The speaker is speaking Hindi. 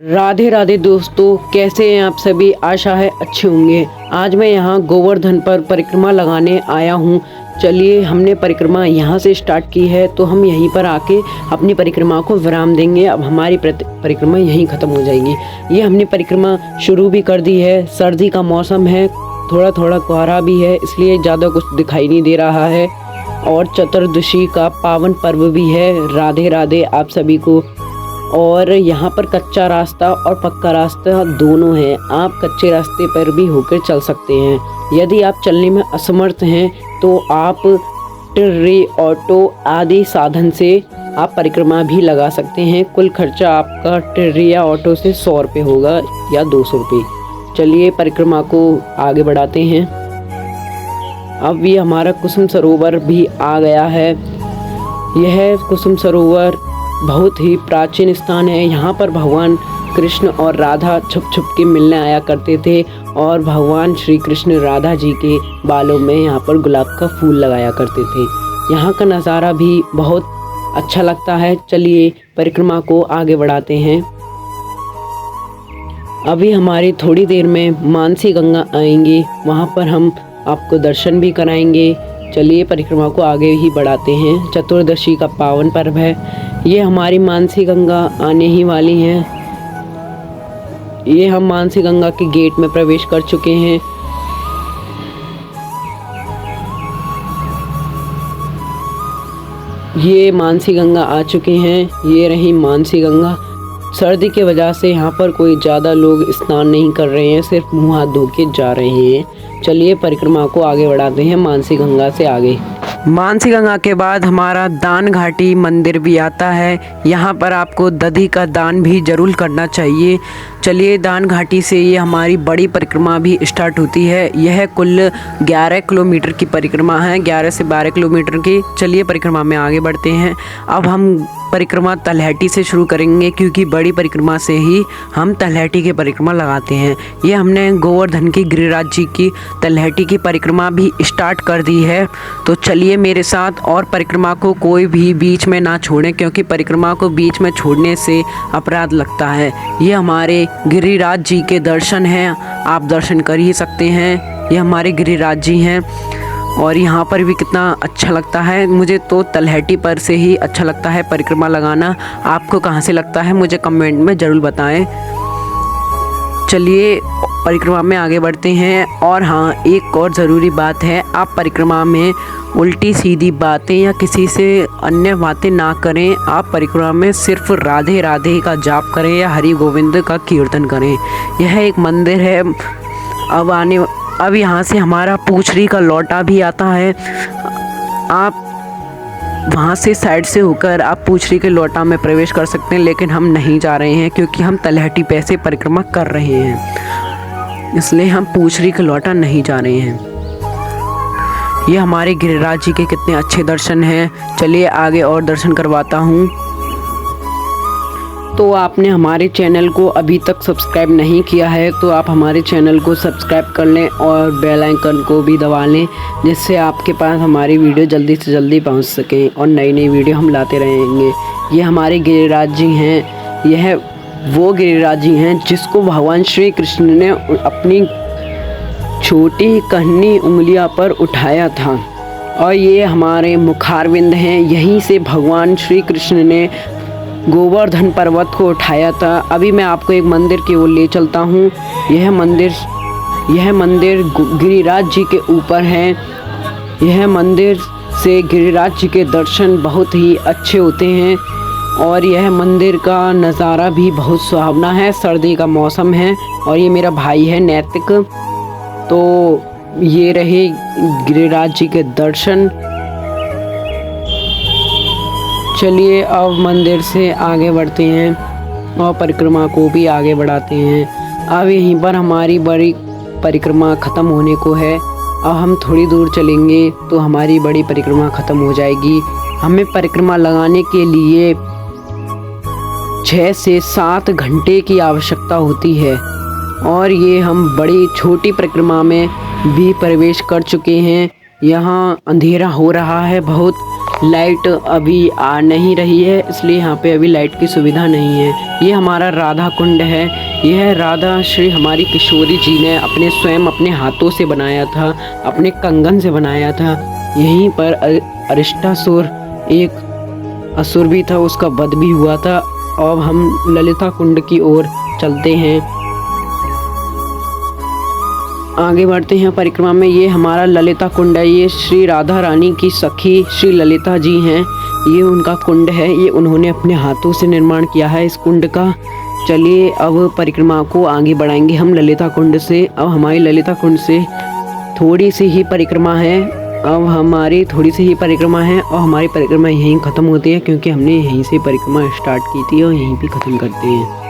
राधे राधे दोस्तों, कैसे हैं आप सभी। आशा है अच्छे होंगे। आज मैं यहाँ गोवर्धन पर परिक्रमा लगाने आया हूँ। चलिए, हमने परिक्रमा यहाँ से स्टार्ट की है तो हम यहीं पर आके अपनी परिक्रमा को विराम देंगे। अब हमारी परिक्रमा यहीं ख़त्म हो जाएगी। ये हमने परिक्रमा शुरू भी कर दी है। सर्दी का मौसम है, थोड़ा थोड़ा कोहरा भी है, इसलिए ज़्यादा कुछ दिखाई नहीं दे रहा है। और चतुर्दशी का पावन पर्व भी है। राधे राधे आप सभी को। और यहाँ पर कच्चा रास्ता और पक्का रास्ता दोनों है। आप कच्चे रास्ते पर भी होकर चल सकते हैं। यदि आप चलने में असमर्थ हैं तो आप ट्री, ऑटो आदि साधन से आप परिक्रमा भी लगा सकते हैं। कुल खर्चा आपका ट्री या ऑटो से 100 रुपये होगा या 200 रुपये। चलिए, परिक्रमा को आगे बढ़ाते हैं। अब ये हमारा कुसुम सरोवर भी आ गया है। यह कुसुम सरोवर बहुत ही प्राचीन स्थान है। यहाँ पर भगवान कृष्ण और राधा छुप छुप के मिलने आया करते थे और भगवान श्री कृष्ण राधा जी के बालों में यहाँ पर गुलाब का फूल लगाया करते थे। यहाँ का नज़ारा भी बहुत अच्छा लगता है। चलिए, परिक्रमा को आगे बढ़ाते हैं। अभी हमारी थोड़ी देर में मानसी गंगा आएंगी, वहाँ पर हम आपको दर्शन भी कराएंगे। चलिए, परिक्रमा को आगे ही बढ़ाते हैं। चतुर्दशी का पावन पर्व है। ये हमारी मानसी गंगा आने ही वाली हैं। ये हम मानसी गंगा के गेट में प्रवेश कर चुके हैं। ये मानसी गंगा आ चुके हैं। ये रही मानसी गंगा। सर्दी की वजह से यहाँ पर कोई ज़्यादा लोग स्नान नहीं कर रहे हैं, सिर्फ मुँह हाथ धो के जा रहे हैं। चलिए, परिक्रमा को आगे बढ़ाते हैं मानसी गंगा से आगे। मानसी गंगा के बाद हमारा दान घाटी मंदिर भी आता है। यहाँ पर आपको दधी का दान भी जरूर करना चाहिए। चलिए, दान घाटी से ये हमारी बड़ी परिक्रमा भी स्टार्ट होती है। यह कुल 11 किलोमीटर की परिक्रमा है, 11 से 12 किलोमीटर की। चलिए, परिक्रमा में आगे बढ़ते हैं। अब हम परिक्रमा तलहटी से शुरू करेंगे, क्योंकि बड़ी परिक्रमा से ही हम तलहटी की परिक्रमा लगाते हैं। ये हमने गोवर्धन की गिरिराज जी की तलहटी की परिक्रमा भी स्टार्ट कर दी है। तो चलिए मेरे साथ, और परिक्रमा को कोई भी बीच में ना छोड़ें, क्योंकि परिक्रमा को बीच में छोड़ने से अपराध लगता है। ये हमारे गिरिराज जी के दर्शन हैं, आप दर्शन कर ही सकते हैं। ये हमारे गिरिराज जी हैं और यहाँ पर भी कितना अच्छा लगता है। मुझे तो तलहटी पर से ही अच्छा लगता है परिक्रमा लगाना। आपको कहाँ से लगता है मुझे कमेंट में ज़रूर बताएं। चलिए, परिक्रमा में आगे बढ़ते हैं। और हाँ, एक और ज़रूरी बात है, आप परिक्रमा में उल्टी सीधी बातें या किसी से अन्य बातें ना करें। आप परिक्रमा में सिर्फ राधे राधे का जाप करें या हरि गोविंद का कीर्तन करें। यह एक मंदिर है। अब यहाँ से हमारा पूछरी का लौटा भी आता है। आप वहाँ से साइड से होकर आप पूछरी के लौटा में प्रवेश कर सकते हैं, लेकिन हम नहीं जा रहे हैं क्योंकि हम तलहटी पे से परिक्रमा कर रहे हैं, इसलिए हम पूछरी के लौटा नहीं जा रहे हैं। ये हमारे गिरिराज जी के कितने अच्छे दर्शन हैं। चलिए, आगे और दर्शन करवाता हूँ। तो आपने हमारे चैनल को अभी तक सब्सक्राइब नहीं किया है तो आप हमारे चैनल को सब्सक्राइब कर लें और बेल आइकन को भी दबा लें, जिससे आपके पास हमारी वीडियो जल्दी से जल्दी पहुंच सके और नई नई वीडियो हम लाते रहेंगे। ये हमारे गिरिराज जी हैं। यह वो गिरिराज जी हैं जिसको भगवान श्री कृष्ण ने अपनी छोटी कहनी उंगलियां पर उठाया था। और ये हमारे मुखारविंद हैं। यहीं से भगवान श्री कृष्ण ने गोवर्धन पर्वत को उठाया था। अभी मैं आपको एक मंदिर की ओर ले चलता हूँ। यह मंदिर गिरिराज जी के ऊपर है। यह मंदिर से गिरिराज जी के दर्शन बहुत ही अच्छे होते हैं और यह मंदिर का नज़ारा भी बहुत सुहावना है। सर्दी का मौसम है और ये मेरा भाई है नैतिक। तो ये रहे गिरिराज जी के दर्शन। चलिए, अब मंदिर से आगे बढ़ते हैं और परिक्रमा को भी आगे बढ़ाते हैं। अब यहीं पर हमारी बड़ी परिक्रमा ख़त्म होने को है। अब हम थोड़ी दूर चलेंगे तो हमारी बड़ी परिक्रमा ख़त्म हो जाएगी। हमें परिक्रमा लगाने के लिए 6 से 7 घंटे की आवश्यकता होती है और ये हम बड़ी छोटी परिक्रमा में भी प्रवेश कर चुके हैं। यहाँ अंधेरा हो रहा है बहुत। लाइट अभी आ नहीं रही है, इसलिए यहाँ पे अभी लाइट की सुविधा नहीं है। ये हमारा राधा कुंड है। यह राधा श्री हमारी किशोरी जी ने अपने स्वयं अपने हाथों से बनाया था, अपने कंगन से बनाया था। यहीं पर अरिष्टासुर एक असुर भी था, उसका वध भी हुआ था। अब हम ललिता कुंड की ओर चलते हैं, आगे बढ़ते हैं परिक्रमा में। ये हमारा ललिता कुंड है। ये श्री राधा रानी की सखी श्री ललिता जी हैं, ये उनका कुंड है। ये उन्होंने अपने हाथों से निर्माण किया है इस कुंड का। चलिए अब परिक्रमा को आगे बढ़ाएंगे हम ललिता कुंड से। अब हमारी ललिता कुंड से थोड़ी सी ही परिक्रमा है। अब हमारी थोड़ी सी ही परिक्रमा है और हमारी परिक्रमा यहीं ख़त्म होती है, क्योंकि हमने यहीं से परिक्रमा स्टार्ट की थी और यहीं पे ख़त्म करते हैं।